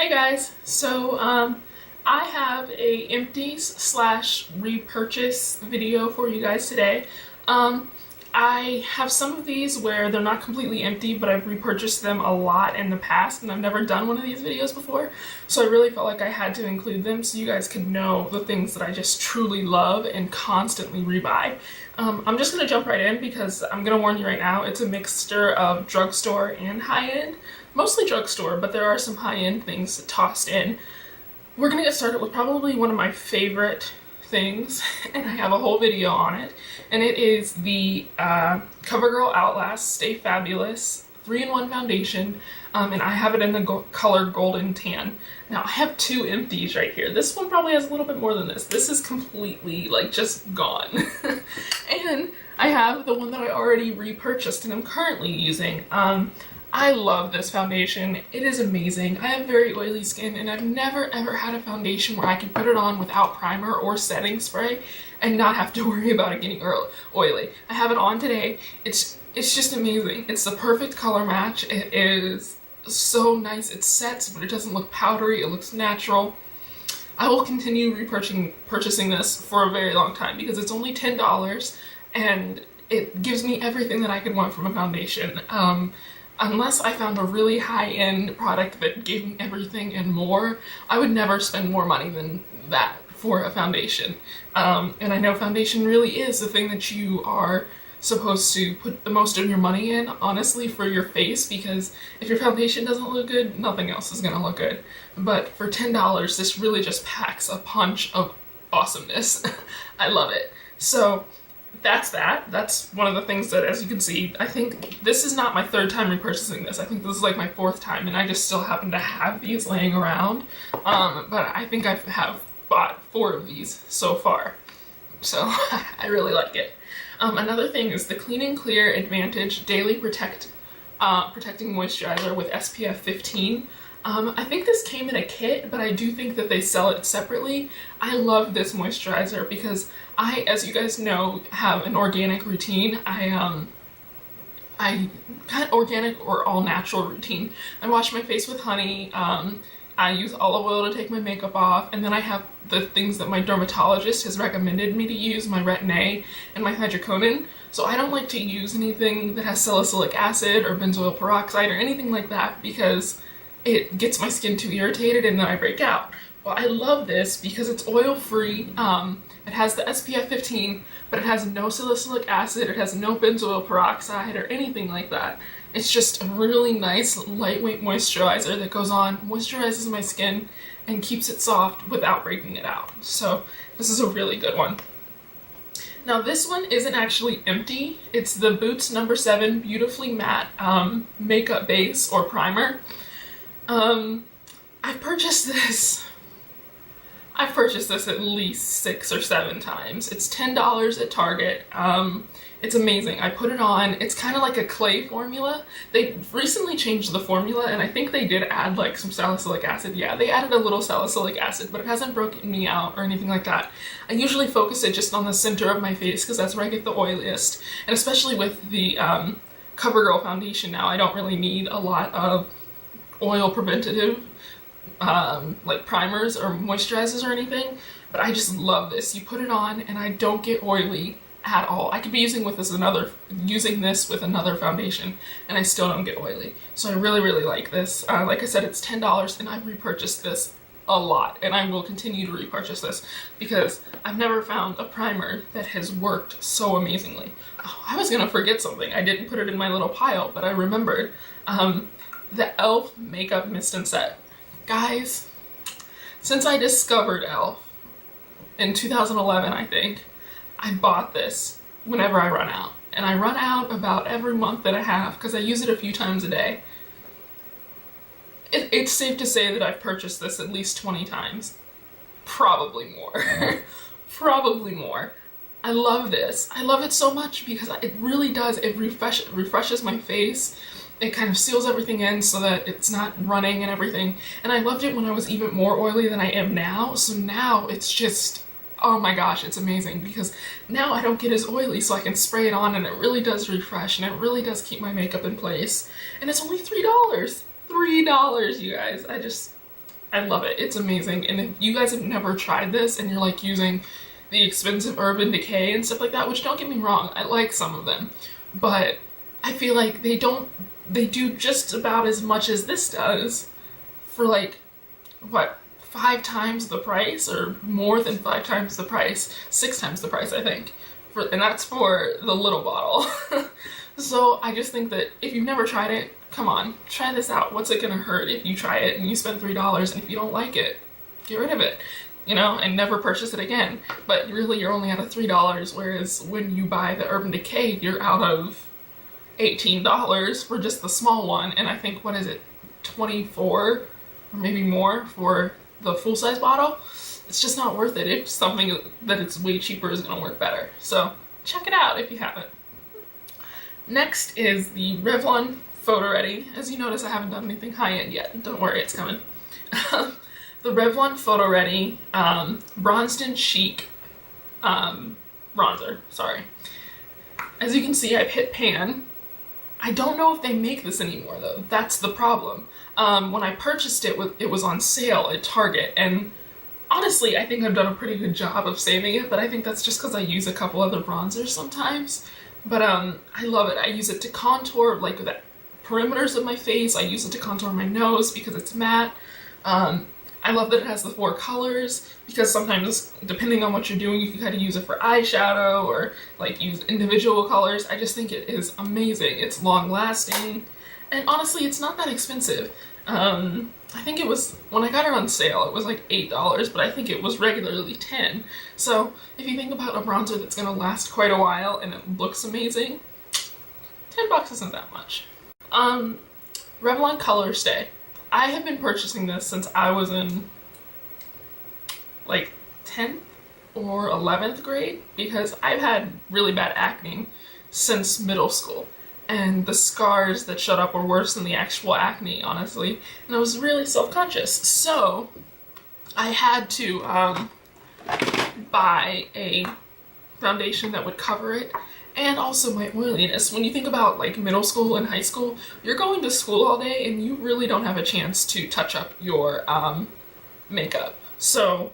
Hey guys, so I have a empties slash repurchase video for you guys today. I have some of these where they're not completely empty, but I've repurchased them a lot in the past and I've never done one of these videos before, so I really felt like I had to include them so you guys could know the things that I just truly love and constantly rebuy. I'm just gonna jump right in because I'm gonna warn you right now, it's a mixture of drugstore and high-end. Mostly drugstore, but there are some high-end things tossed in. We're gonna get started with probably one of my favorite things, and I have a whole video on it, and it is the CoverGirl Outlast Stay Fabulous 3-in-1 foundation, and I have it in the color Golden Tan. Now, I have two empties right here. This one probably has a little bit more than this. This is completely, like, just gone. And I have the one that I already repurchased and I'm currently using. I love this foundation. It is amazing. I have very oily skin and I've never ever had a foundation where I can put it on without primer or setting spray and not have to worry about it getting oily. I have it on today. It's just amazing. It's the perfect color match. It is so nice. It sets, but it doesn't look powdery. It looks natural. I will continue purchasing this for a very long time because it's only $10 and it gives me everything that I could want from a foundation. Unless I found a really high-end product that gave me everything and more, I would never spend more money than that for a foundation. And I know foundation really is the thing that you are supposed to put the most of your money in, honestly, for your face, because if your foundation doesn't look good, nothing else is gonna look good. But for $10, this really just packs a punch of awesomeness. I love it. So that's one of the things that, as you can see, I think this is not my third time repurchasing this. I think this is like my fourth time and I just still happen to have these laying around. But I think I have bought 4 of these so far. So I really like it. Another thing is the Clean and Clear Advantage Daily Protecting Moisturizer with SPF 15. I think this came in a kit, but I do think that they sell it separately. I love this moisturizer because I, as you guys know, have an organic routine. I kind of organic or all natural routine. I wash my face with honey. I use olive oil to take my makeup off, and then I have the things that my dermatologist has recommended me to use, my Retin-A and my hydroquinone. So I don't like to use anything that has salicylic acid or benzoyl peroxide or anything like that because it gets my skin too irritated and then I break out. Well, I love this because it's oil-free. It has the SPF 15, but it has no salicylic acid, it has no benzoyl peroxide or anything like that. It's just a really nice, lightweight moisturizer that goes on, moisturizes my skin, and keeps it soft without breaking it out. So this is a really good one. Now this one isn't actually empty. It's the Boots No. 7 Beautifully Matte Makeup Base or Primer. I've purchased this at least 6 or 7 times. It's $10 at Target. It's amazing. I put it on. It's kind of like a clay formula. They recently changed the formula and I think they did add like some salicylic acid. Yeah, they added a little salicylic acid, but it hasn't broken me out or anything like that. I usually focus it just on the center of my face because that's where I get the oiliest. And especially with the CoverGirl foundation now, I don't really need a lot of oil preventative like primers or moisturizers or anything, but I just love this. You put it on and I don't get oily at all. I could be using this with another foundation and I still don't get oily. So I really like this. Like I said, it's $10 and I've repurchased this a lot and I will continue to repurchase this because I've never found a primer that has worked so amazingly. Oh, I was gonna forget something. I didn't put it in my little pile, but I remembered. The e.l.f. Makeup Mist and Set. Guys, since I discovered e.l.f. in 2011, I think, I bought this whenever I run out. And I run out about every month and a half because I use it a few times a day. It's safe to say that I've purchased this at least 20 times. Probably more. Probably more. I love this. I love it so much because it really does. It refreshes my face. It kind of seals everything in so that it's not running and everything. And I loved it when I was even more oily than I am now. So now it's just, oh my gosh, it's amazing because now I don't get as oily, so I can spray it on and it really does refresh and it really does keep my makeup in place. And it's only $3. $3, you guys. I love it. It's amazing. And if you guys have never tried this and you're like using the expensive Urban Decay and stuff like that, which don't get me wrong, I like some of them, but I feel like they do just about as much as this does for like, what, 5 times the price, or more than 5 times the price, 6 times the price, I think. And that's for the little bottle. So I just think that if you've never tried it, come on, try this out. What's it gonna hurt if you try it and you spend $3, and if you don't like it, get rid of it, you know, and never purchase it again. But really, you're only out of $3, whereas when you buy the Urban Decay, you're out of $18 for just the small one, and I think, what is it, 24 or maybe more for the full-size bottle. It's just not worth it if something that it's way cheaper is gonna work better. So check it out if you haven't. Next is the Revlon Photoready. As you notice, I haven't done anything high-end yet. Don't worry, it's coming. The Revlon Photoready Bronzed in Chic bronzer, sorry. As you can see, I've hit pan. I don't know if they make this anymore though. That's the problem. When I purchased it, it was on sale at Target, and honestly, I think I've done a pretty good job of saving it, but I think that's just because I use a couple other bronzers sometimes. But I love it. I use it to contour like the perimeters of my face. I use it to contour my nose because it's matte. I love that it has the 4 colors, because sometimes, depending on what you're doing, you can kind of use it for eyeshadow or like use individual colors. I just think it is amazing. It's long lasting, and honestly, it's not that expensive. I think it was, when I got it on sale, it was like $8, but I think it was regularly $10. So if you think about a bronzer that's gonna last quite a while and it looks amazing, $10 isn't that much. Revlon Colorstay. I have been purchasing this since I was in like 10th or 11th grade, because I've had really bad acne since middle school, and the scars that showed up were worse than the actual acne, honestly, and I was really self-conscious. So I had to buy a foundation that would cover it, and also my oiliness. When you think about like middle school and high school, you're going to school all day and you really don't have a chance to touch up your makeup. So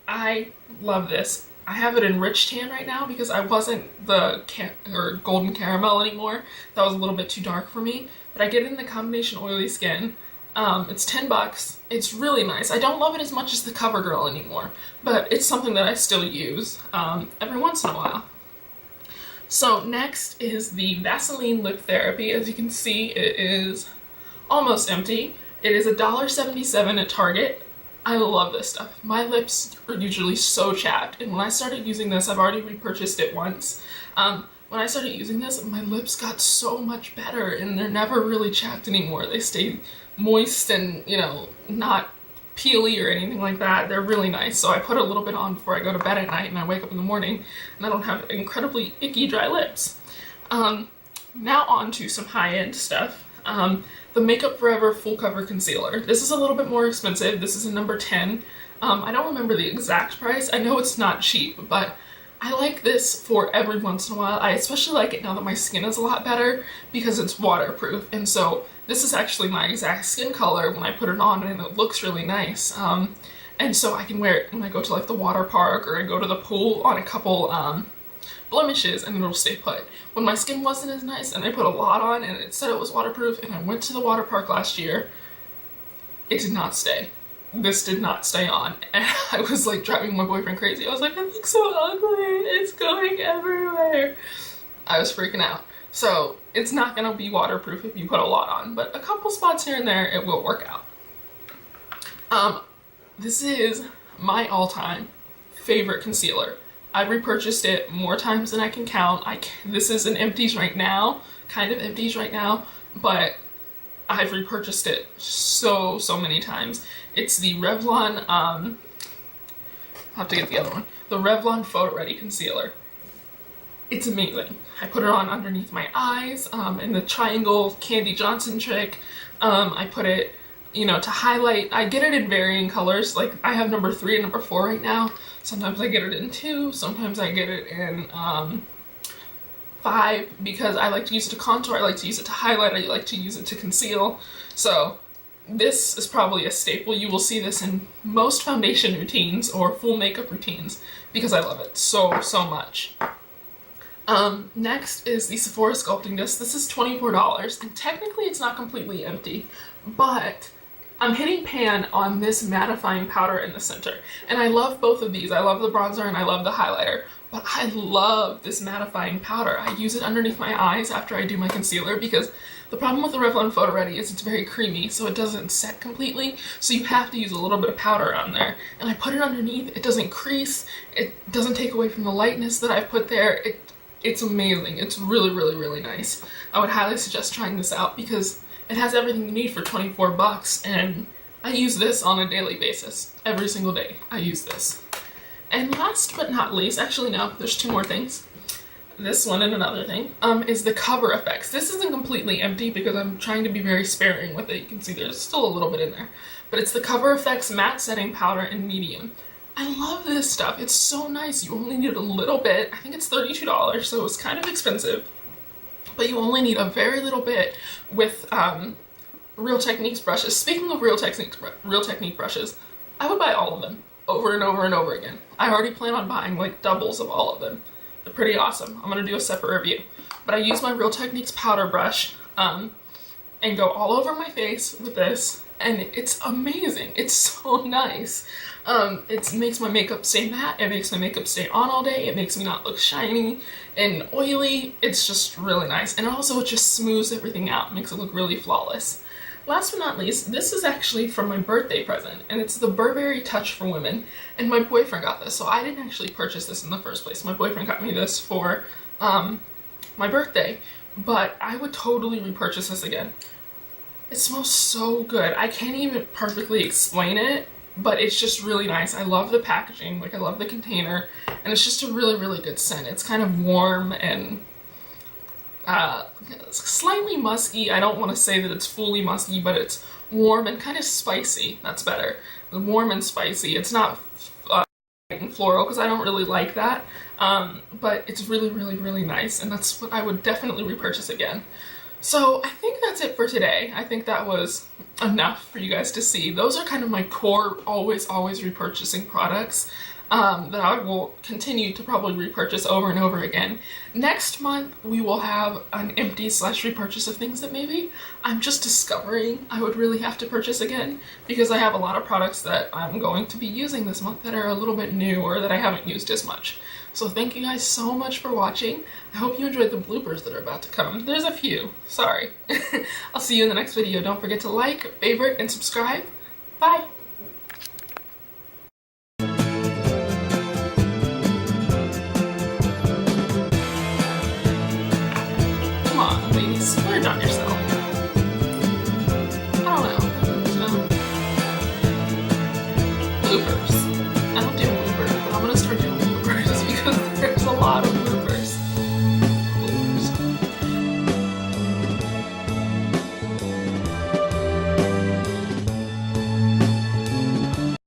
I love this. I have it in rich tan right now because I wasn't the golden caramel anymore. That was a little bit too dark for me, but I get it in the combination oily skin. It's $10. It's really nice. I don't love it as much as the CoverGirl anymore, but it's something that I still use every once in a while. So next is the Vaseline Lip Therapy. As you can see, it is almost empty. It is $1.77 at Target. I love this stuff. My lips are usually so chapped, and when I started using this, I've already repurchased it once. When I started using this, my lips got so much better, and they're never really chapped anymore. They stay moist and, you know, not peely or anything like that. They're really nice. So I put a little bit on before I go to bed at night, and I wake up in the morning and I don't have incredibly icky dry lips. Now on to some high-end stuff. The Makeup Forever Full Cover Concealer. This is a little bit more expensive. This is a number 10. I don't remember the exact price. I know it's not cheap, but I like this for every once in a while. I especially like it now that my skin is a lot better because it's waterproof, and so this is actually my exact skin color when I put it on, and it looks really nice. And so I can wear it when I go to like the water park or I go to the pool on a couple blemishes, and it'll stay put. When my skin wasn't as nice and I put a lot on and it said it was waterproof, and I went to the water park last year, it did not stay. This did not stay on, and I was like driving my boyfriend crazy. I was like, it looks so ugly, it's going everywhere. I was freaking out. So it's not gonna be waterproof if you put a lot on, but a couple spots here and there, it will work out. This is my all-time favorite concealer. I repurchased it more times than I can count. This is an Empties right now, kind of Empties right now, but I've repurchased it so many times. It's the Revlon, I'll have to get the other one, the Revlon Photoready Concealer. It's amazing. I put it on underneath my eyes, in the triangle Candy Johnson trick. I put it, you know, to highlight. I get it in varying colors. Like I have number 3 and number 4 right now. Sometimes I get it in 2, sometimes I get it in 5, because I like to use it to contour, I like to use it to highlight, I like to use it to conceal. So this is probably a staple. You will see this in most foundation routines or full makeup routines because I love it so, so much. Next is the Sephora Sculpting Disc. This is $24, and technically it's not completely empty, but I'm hitting pan on this mattifying powder in the center. And I love both of these. I love the bronzer and I love the highlighter, but I love this mattifying powder. I use it underneath my eyes after I do my concealer because the problem with the Revlon Photoready is it's very creamy, so it doesn't set completely, so you have to use a little bit of powder on there. And I put it underneath, it doesn't crease, it doesn't take away from the lightness that I've put there. It's amazing. It's really, really, really nice. I would highly suggest trying this out because it has everything you need for 24 bucks, and I use this on a daily basis. Every single day I use this. And last but not least, actually no, there's two more things. This one and another thing, is the Cover FX. This isn't completely empty because I'm trying to be very sparing with it. You can see there's still a little bit in there. But it's the Cover FX Matte Setting Powder in medium. I love this stuff. It's so nice. You only need a little bit. I think it's $32, so it's kind of expensive. But you only need a very little bit with Real Techniques brushes. Speaking of Real Technique brushes, I would buy all of them over and over and over again. I already plan on buying like doubles of all of them. They're pretty awesome. I'm gonna do a separate review. But I use my Real Techniques powder brush and go all over my face with this, and it's amazing. It's so nice. It makes my makeup stay matte, it makes my makeup stay on all day, it makes me not look shiny and oily. It's just really nice. And also it just smooths everything out, makes it look really flawless. Last but not least, this is actually from my birthday present, and it's the Burberry Touch for Women, and my boyfriend got this, so I didn't actually purchase this in the first place. My boyfriend got me this for my birthday, but I would totally repurchase this again. It smells so good. I can't even perfectly explain it, but it's just really nice. I love the packaging, like I love the container, and it's just a really, really good scent. It's kind of warm and slightly musky. I don't want to say that it's fully musky, but it's warm and kind of spicy. That's better. Warm and spicy. It's not floral because I don't really like that, but it's really, really, really nice, and that's what I would definitely repurchase again. So I think that's it for today. I think that was enough for you guys to see. Those are kind of my core always repurchasing products that I will continue to probably repurchase over and over again. Next month we will have an empty / repurchase of things that maybe I'm just discovering I would really have to purchase again, because I have a lot of products that I'm going to be using this month that are a little bit new or that I haven't used as much. So thank you guys so much for watching. I hope you enjoyed the bloopers that are about to come. There's a few, sorry. I'll see you in the next video. Don't forget to like, favorite, and subscribe. Bye!